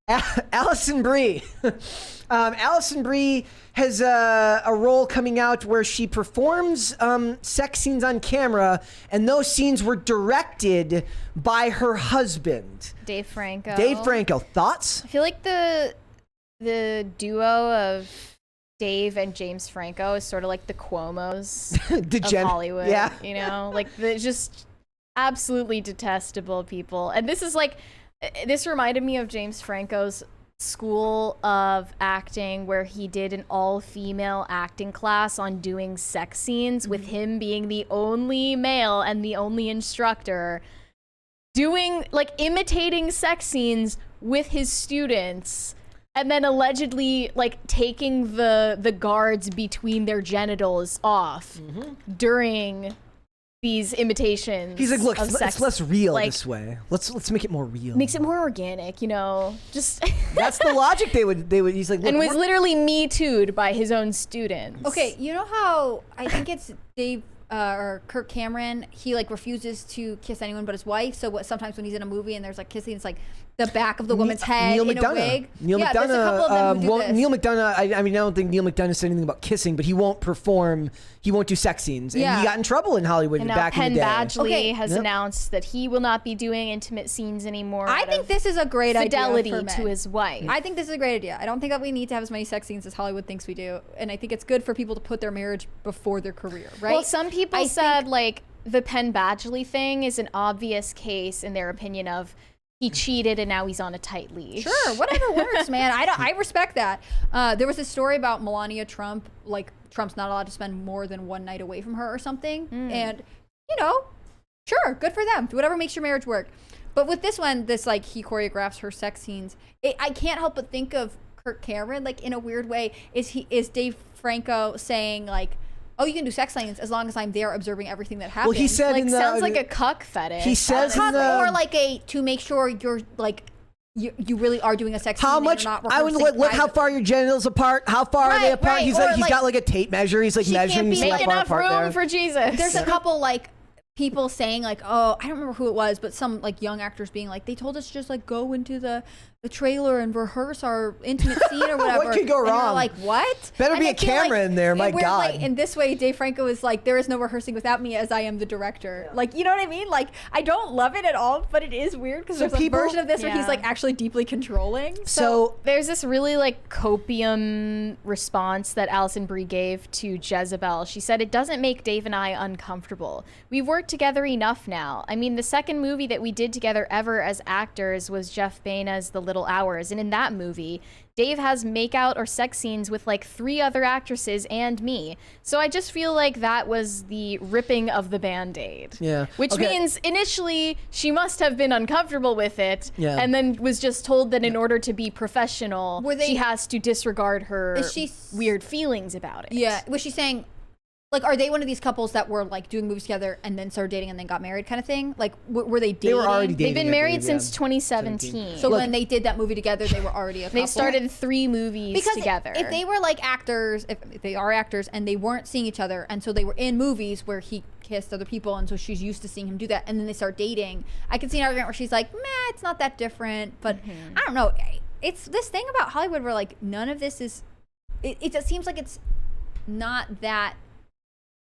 Alison Brie. Alison Brie has a role coming out where she performs sex scenes on camera, and those scenes were directed by her husband, Dave Franco. Dave Franco. Thoughts? I feel like the duo of Dave and James Franco is sort of like the Cuomos of Hollywood. Yeah. You know, like the just absolutely detestable people. And this reminded me of James Franco's School of Acting, where he did an all-female acting class on doing sex scenes with him being the only male and the only instructor, doing imitating sex scenes with his students, and then allegedly taking the guards between their genitals off during these imitations. He's like, look, it's less real this way. Let's make it more real. Makes it more organic, you know. Just that's the logic they would. He's like, look, and was literally Me Too'd by his own students. Okay, you know how I think it's Dave or Kirk Cameron. He refuses to kiss anyone but his wife. So sometimes when he's in a movie and there's kissing, it's the back of the woman's head in a wig. Neil McDonough. There's a couple of them who do this. Neil McDonough. I mean, I don't think Neil McDonough said anything about kissing, but he won't perform. He won't do sex scenes, and he got in trouble in Hollywood and now back Penn in the day. Badgley has announced that he will not be doing intimate scenes anymore. I think this is a great fidelity idea to his wife. I think this is a great idea. I don't think that we need to have as many sex scenes as Hollywood thinks we do, and I think it's good for people to put their marriage before their career, right? Well, some people said the Penn Badgley thing is an obvious case in their opinion of he cheated and now he's on a tight leash. Sure, whatever works, man. I respect that. There was a story about Melania Trump, Trump's not allowed to spend more than one night away from her or something. And, sure, good for them. Do whatever makes your marriage work. But with this one, he choreographs her sex scenes. I can't help but think of Kirk Cameron, in a weird way. Is Dave Franco saying, oh, you can do sex scenes as long as I'm there observing everything that happens? Well, he said sounds like a cuck fetish. He says or to make sure you're you really are doing a sex scene. How much? I would look how far your genitals apart. How far are they apart? He's he's got a tape measure. He's measuring. Make how far enough apart room for Jesus. There's a couple people saying oh, I don't remember who it was, but some young actors being they told us to just go into the trailer and rehearse our intimate scene or whatever. What could go wrong? And what? Better be a camera in there, my God. In this way, Dave Franco is there is no rehearsing without me as I am the director. Yeah. You know what I mean? I don't love it at all, but it is weird because there's a version of this where he's actually deeply controlling. So there's this really copium response that Alison Brie gave to Jezebel. She said, "It doesn't make Dave and I uncomfortable. We've worked together enough now. I mean, the second movie that we did together ever as actors was Jeff Baina's The Little Hours, and in that movie Dave has makeout or sex scenes with 3 other actresses and me. So I just feel that was the ripping of the Band-Aid. Yeah. Which means initially she must have been uncomfortable with it, Yeah. and then was just told that in order to be professional, she has to disregard her weird feelings about it. Yeah. Was she saying are they one of these couples that were doing movies together and then started dating and then got married kind of thing? Were they dating? They were already dating. They've been married since 2017. So when they did that movie together, they were already a couple? They started 3 movies together. If they were actors, if they are actors and they weren't seeing each other, and so they were in movies where he kissed other people, and so she's used to seeing him do that, and then they start dating, I can see an argument where she's meh, it's not that different. But I don't know. It's this thing about Hollywood where none of this is, it just seems it's not that,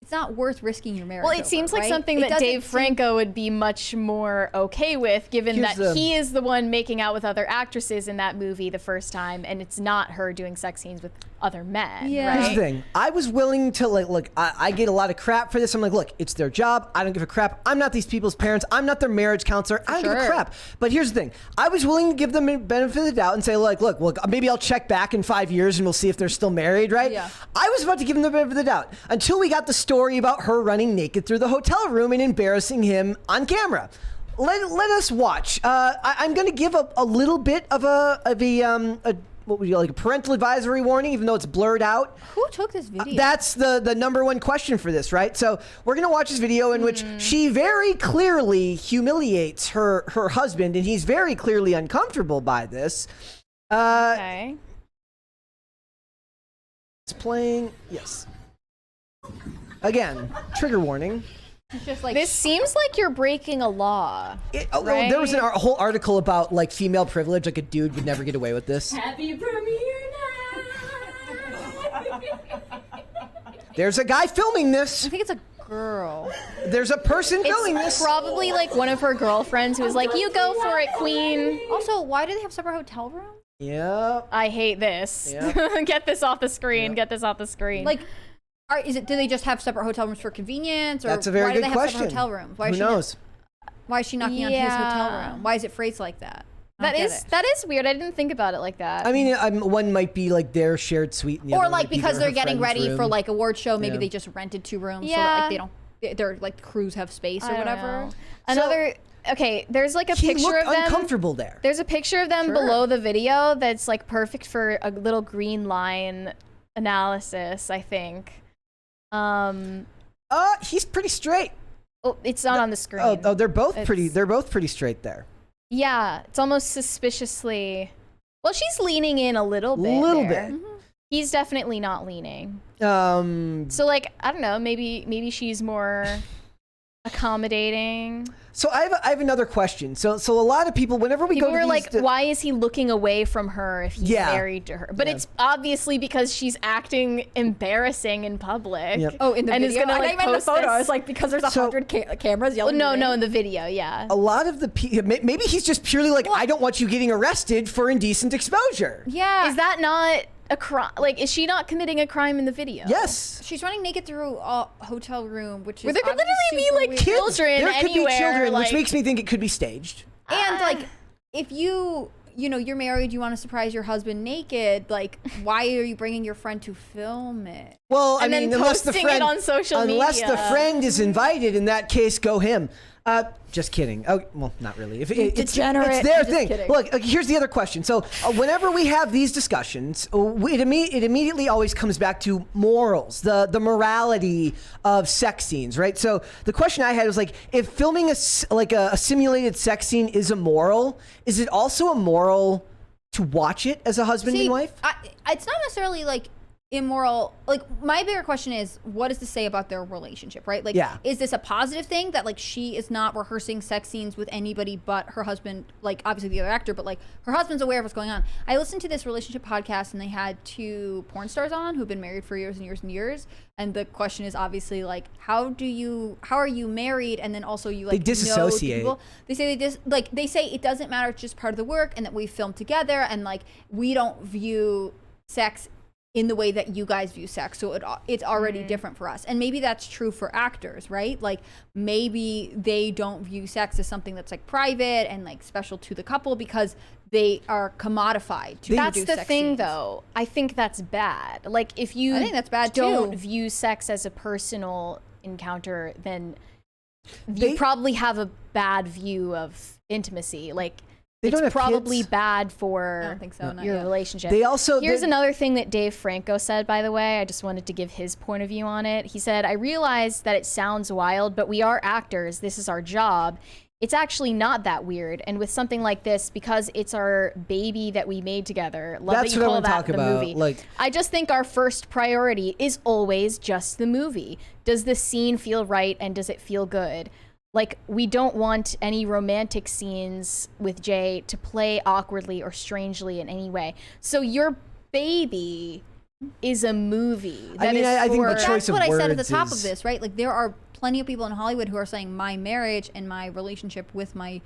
it's not worth risking your marriage. Well, it seems like something that Dave Franco would be much more okay with, given that he is the one making out with other actresses in that movie the first time, and it's not her doing sex scenes with other men. Yeah. Right? Here's the thing. I was willing to look, I get a lot of crap for this. I'm look, it's their job. I don't give a crap. I'm not these people's parents. I'm not their marriage counselor. I don't give a crap. But here's the thing. I was willing to give them a benefit of the doubt and say, look, maybe I'll check back in 5 years and we'll see if they're still married, right? Yeah. I was about to give them the benefit of the doubt until we got the story about her running naked through the hotel room and embarrassing him on camera. Let us watch. I'm going to give a little bit of a what would you like, a parental advisory warning, even though it's blurred out. Who took this video? That's the number one question for this, right? So we're going to watch this video in which she very clearly humiliates her husband, and he's very clearly uncomfortable by this. Okay. It's playing. Yes. Again, trigger warning. It's just like This seems like you're breaking a law. Well, there was a whole article about like female privilege. Like a dude would never get away with this. Happy premiere night! There's a guy filming this. I think it's a girl. There's a person filming It's this. probably like one of her girlfriends who was like, "You go for it, queen." Also, why do they have separate hotel rooms? Yeah. I hate this. Yeah. Get this off the screen. Get this off the screen. Like, do they just have separate hotel rooms for convenience, or That's a very why good do they question. have separate hotel rooms? Why Who is knows? Why is she knocking on his hotel Yeah. room? Why is it phrased like that? I don't that get is it. that is weird. I didn't think about it like that. I mean, one might be like their shared suite, and the Or other like might be because her they're getting friend's ready for room. like award show, maybe Yeah. they just rented 2 rooms so Yeah. that like they don't, they're like the crews have space or I don't whatever. know. Another. Okay, there's like a He picture looked of them. uncomfortable there. There's a picture of them Sure. below the video that's like perfect for a little green line analysis, I think. He's pretty straight. Oh, it's not on the screen. Oh, they're both pretty. It's- They're both pretty straight there. Yeah, it's almost suspiciously. Well, she's leaning in a little bit. Little there. bit. He's definitely not leaning. So So like, I don't know, maybe she's more accommodating. I have another question. So a lot of people, whenever we People go to were these like, why is he looking away from her if he's Yeah. married to her? But Yeah. it's obviously because she's acting embarrassing in public. Yep. Oh, in the and video? is gonna I like thought you meant post the photo. I this- was like, because there's So- 100 cameras Oh, yelling. no, your no, name? in the video, yeah. a lot of the maybe he's just purely like, I don't want you getting arrested for indecent exposure. Yeah. Is that not a crime? Like, is she not committing a crime in the video? Yes. She's running naked through a hotel room, which is Where there could obviously literally be, super like, weird. kids. Children There could anywhere, be children, which like- makes me think it could be staged. And like, if you're married, you want to surprise your husband naked. Like, why are you bringing your friend to film it? Well, And I then mean, unless the posting it friend on social unless the media. friend is invited, in that case, go him. Just kidding. Oh, well, not really. If it's degenerate. their I'm just thing. kidding. Look, here's the other question. So, whenever we have these discussions, it immediately always comes back to morals, the morality of sex scenes, right? So, the question I had was like, if filming a simulated sex scene is immoral, is it also immoral to watch it as a husband See, and wife? it's not necessarily like immoral. Like, my bigger question is, what does this say about their relationship, right? Like, Yeah. is this a positive thing that like she is not rehearsing sex scenes with anybody but her husband, like obviously the other actor, but like her husband's aware of what's going on? I listened to this relationship podcast and they had 2 porn stars on who've been married for years and years and years. And the question is obviously like, how are you married? And then also you like They disassociate. know people. They say they say it doesn't matter, it's just part of the work, and that we film together, and like we don't view sex in the way that you guys view sex, so it's already different for us. And maybe that's true for actors, right? Like maybe they don't view sex as something that's like private and like special to the couple because they are commodified to That's produce the sex thing, scenes. though. I think that's bad. Like, if you I think that's bad, don't too. view sex as a personal encounter, then They- you probably have a bad view of intimacy. Like, They don't it's have probably kids. bad for I don't think so, not your yet. relationship. They also Here's they- another thing that Dave Franco said, by the way. I just wanted to give his point of view on it. He said, I realize that it sounds wild, but we are actors. This is our job. It's actually not that weird. And with something like this, because it's our baby that we made together, love That's that you what I call wanna that talk the about, movie. like- I just think our first priority is always just the movie. Does the scene feel right and does it feel good? Like, we don't want any romantic scenes with Jay to play awkwardly or strangely in any way. So your baby is a movie. I That mean, is I think the for- choice That's of what I said at the words top is- of this, right? Like there are plenty of people in Hollywood who are saying my marriage and my relationship with my,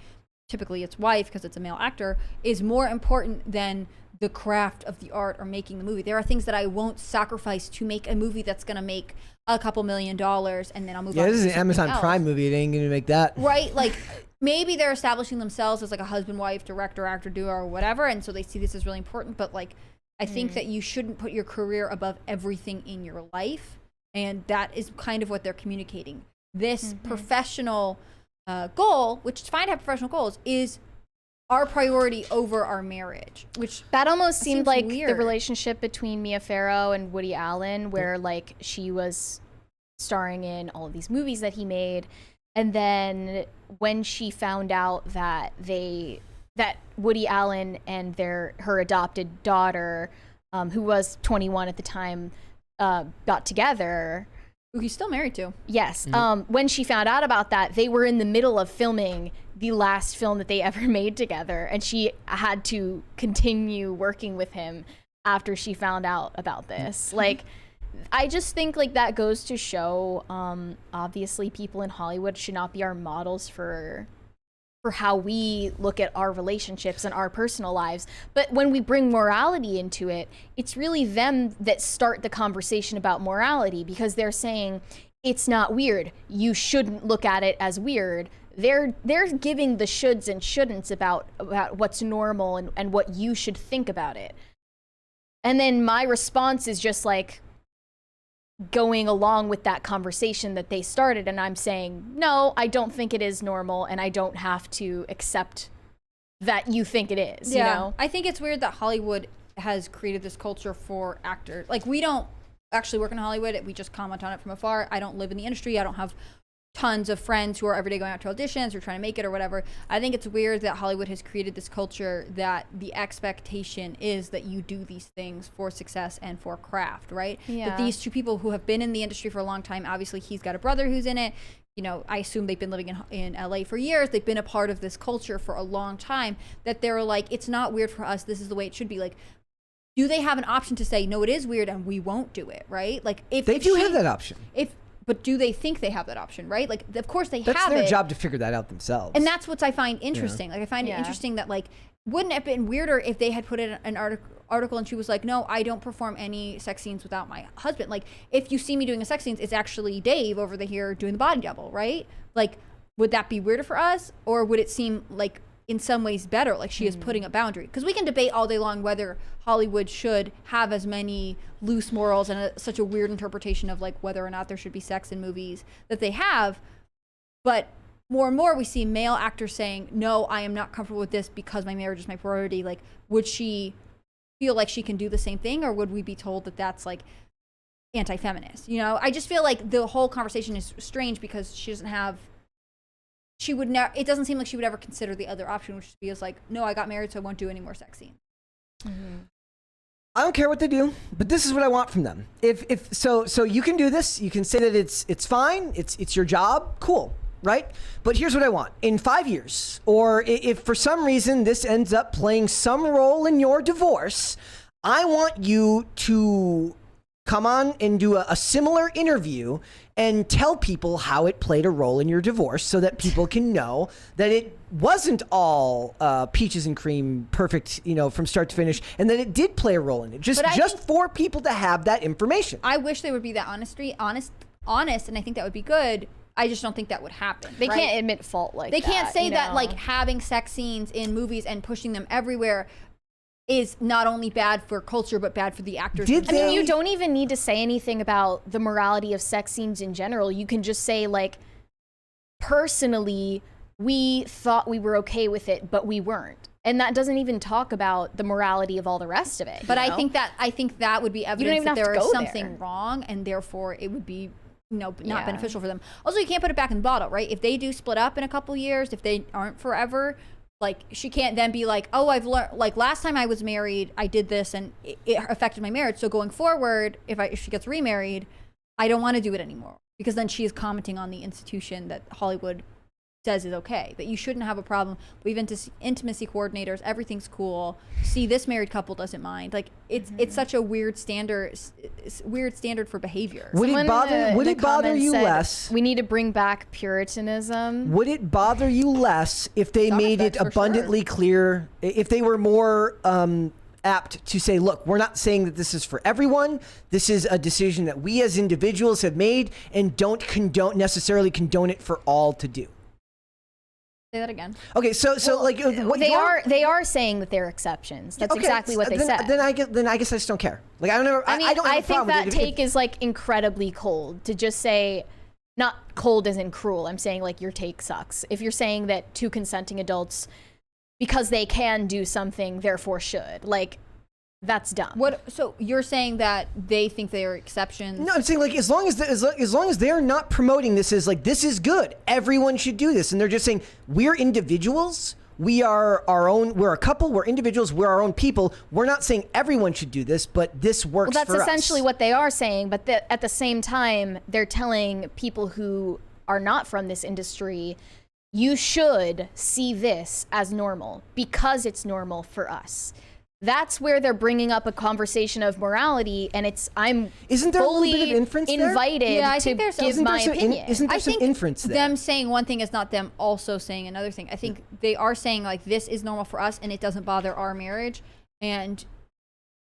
typically it's wife because it's a male actor, is more important than the craft of the art or making the movie. There are things that I won't sacrifice to make a movie that's going to make a couple $1 million and then I'll move on. Yeah, to this is an something Amazon else. Prime movie. It ain't gonna make that. Right? Like maybe they're establishing themselves as like a husband, wife, director, actor, duo, or whatever, and so they see this as really important. But like, I think that you shouldn't put your career above everything in your life, and that is kind of what they're communicating. This professional goal, which is fine to have professional goals, is our priority over our marriage, which That almost seemed seems like weird. the relationship between Mia Farrow and Woody Allen, where like she was starring in all of these movies that he made, and then when she found out that that Woody Allen and her adopted daughter, who was 21 at the time, got together, Who he's still married to. Yes. When she found out about that, they were in the middle of filming the last film that they ever made together, and she had to continue working with him after she found out about this. Like, I just think like that goes to show, obviously people in Hollywood should not be our models for how we look at our relationships and our personal lives. But when we bring morality into it, it's really them that start the conversation about morality, because they're saying it's not weird. You shouldn't look at it as weird. They're giving the shoulds and shouldn'ts about what's normal and what you should think about it. And then my response is just like going along with that conversation that they started, and I'm saying, no, I don't think it is normal, and I don't have to accept that you think it is. Yeah. You know? I think it's weird that Hollywood has created this culture for actors. Like, we don't actually work in Hollywood. We just comment on it from afar. I don't live in the industry. I don't have tons of friends who are every day going out to auditions or trying to make it or whatever. I think it's weird that Hollywood has created this culture that the expectation is that you do these things for success and for craft, right? Yeah. That these two people who have been in the industry for a long time, obviously he's got a brother who's in it. You know, I assume they've been living in LA for years. They've been a part of this culture for a long time, that they're like, it's not weird for us. This is the way it should be. Like, do they have an option to say, no, it is weird and we won't do it, right? Like, if They do have that option. But do they think they have that option, right? Like, of course they have it. That's their job to figure that out themselves. And that's what I find interesting. Like, I find it interesting that, like, wouldn't it have been weirder if they had put in an article and she was like, no, I don't perform any sex scenes without my husband. Like, if you see me doing a sex scenes, it's actually Dave over here doing the body double, right? Like, would that be weirder for us? Or would it seem like in some ways better, like she is putting a boundary? Because we can debate all day long whether Hollywood should have as many loose morals and such a weird interpretation of like whether or not there should be sex in movies that they have. But more and more we see male actors saying, no, I am not comfortable with this because my marriage is my priority. Like, would she feel like she can do the same thing, or would we be told that that's like anti-feminist? You know, I just feel like the whole conversation is strange because she doesn't have, she would never, it doesn't seem like she would ever consider the other option, which is like, no, I got married, so I won't do any more sex scenes. I don't care what they do, but this is what I want from them. So you can do this. You can say that it's fine. It's your job. Cool, right? But here's what I want. In 5 years, or if for some reason this ends up playing some role in your divorce, I want you to come on and do a similar interview and tell people how it played a role in your divorce, so that people can know that it wasn't all peaches and cream, perfect, you know, from start to finish, and that it did play a role in it. Just for people to have that information. I wish they would be that honest, and I think that would be good. I just don't think that would happen. They right? can't admit fault like that. They can't say that know? like having sex scenes in movies and pushing them everywhere is not only bad for culture but bad for the actors. Did I mean, you don't even need to say anything about the morality of sex scenes in general. You can just say like, personally, we thought we were okay with it, but we weren't. And that doesn't even talk about the morality of all the rest of it. But you know? I think that would be evidence even that have there to is go something there. wrong, and therefore it would be not Yeah. beneficial for them. Also, you can't put it back in the bottle, right? If they do split up in a couple years, if they aren't forever, like, she can't then be like, oh, I've learned, like, last time I was married, I did this and it affected my marriage. So going forward, if she gets remarried, I don't want to do it anymore. Because then she is commenting on the institution that Hollywood says is okay. That you shouldn't have a problem. We've intimacy coordinators, everything's cool. See, this married couple doesn't mind. Like, it's such a weird standard for behavior. Would Someone it bother? in Would the it bother comments you said, less? We need to bring back Puritanism. Would it bother you less if they Some made it effects, for abundantly clear, if they were more apt to say, look, we're not saying that this is for everyone. This is a decision that we as individuals have made, and don't necessarily condone it for all to do. Say that again. Okay, so like what They are saying that they're exceptions. That's exactly what they said. Then I guess I just don't care. Like, I don't know. I mean, I don't have I a think problem that with it. take is like incredibly cold to just say, not cold as in cruel. I'm saying like your take sucks. If you're saying that two consenting adults, because they can do something, therefore should, like, that's dumb. So you're saying that they think they are exceptions? No, I'm saying like as long as they're not promoting this as like, this is good, everyone should do this, and they're just saying we're individuals, we are our own, we're a couple, we're individuals, we're our own people. We're not saying everyone should do this, but this works for us. Well, that's essentially what they are saying, but at the same time, they're telling people who are not from this industry, you should see this as normal because it's normal for us. That's where they're bringing up a conversation of morality, and isn't there fully a little bit of inference invited to give my opinion. Isn't there some inference there? Them saying one thing is not them also saying another thing. I think they are saying like this is normal for us and it doesn't bother our marriage, and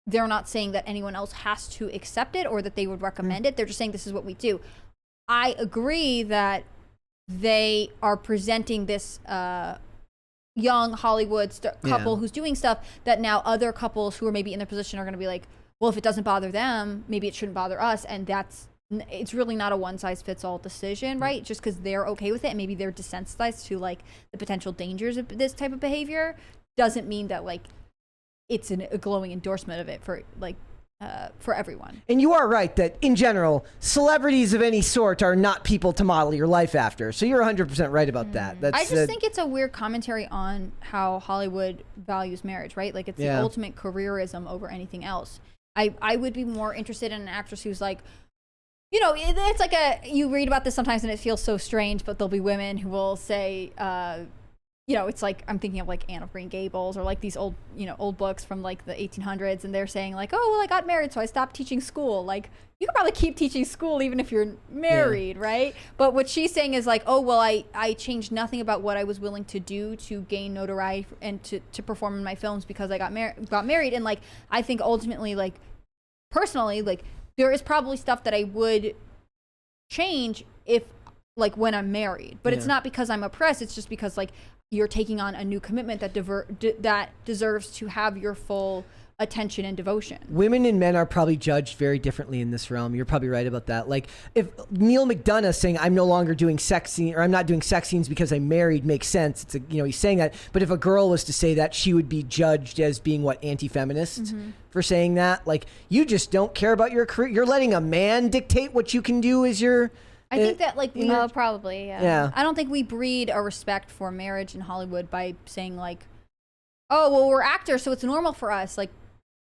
they're not saying that anyone else has to accept it or that they would recommend it. They're just saying this is what we do. I agree that they are presenting this young Hollywood couple who's doing stuff that now other couples who are maybe in their position are going to be like, well, if it doesn't bother them, maybe it shouldn't bother us. And it's really not a one size fits all decision, right? Just because they're okay with it and maybe they're desensitized to like the potential dangers of this type of behavior doesn't mean that like it's a glowing endorsement of it for everyone. And you are right that in general, celebrities of any sort are not people to model your life after. So you're 100% right about that. I just think it's a weird commentary on how Hollywood values marriage, right? Like it's the ultimate careerism over anything else. I would be more interested in an actress who's like, you know, it's like you read about this sometimes and it feels so strange, but there'll be women who will say, you know, it's like I'm thinking of like Anne of Green Gables or like these old books from like the 1800s, and they're saying like, oh, well, I got married, so I stopped teaching school. Like, you could probably keep teaching school even if you're married, right? But what she's saying is like, oh, well, I changed nothing about what I was willing to do to gain notoriety and to perform in my films because I got married. And like, I think ultimately, like, personally, like, there is probably stuff that I would change if like when I'm married, but it's not because I'm oppressed. It's just because like you're taking on a new commitment that deserves to have your full attention and devotion. Women and men are probably judged very differently in this realm. You're probably right about that. Like if Neil McDonough saying I'm no longer doing sex scene or I'm not doing sex scenes because I'm married makes sense. It's he's saying that. But if a girl was to say that, she would be judged as being anti-feminist for saying that. Like, you just don't care about your career. You're letting a man dictate what you can do as your. I think that like probably yeah. I don't think we breed a respect for marriage in Hollywood by saying like, oh, well, we're actors, so it's normal for us. Like,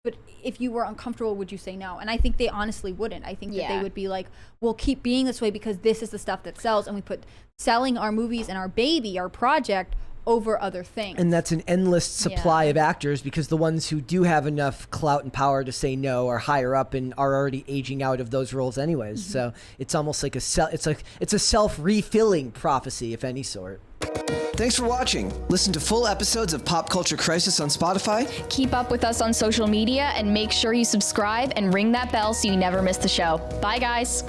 but if you were uncomfortable, would you say no? And I think they honestly wouldn't. I think that they would be like, we'll keep being this way because this is the stuff that sells, and we put selling our movies and our baby, our project, over other things. And that's an endless supply of actors, because the ones who do have enough clout and power to say no are higher up and are already aging out of those roles anyways. So it's almost like it's a self-refilling prophecy of any sort. Thanks for watching. Listen to full episodes of Pop Culture Crisis on Spotify. Keep up with us on social media and make sure you subscribe and ring that bell so you never miss the show. Bye, guys.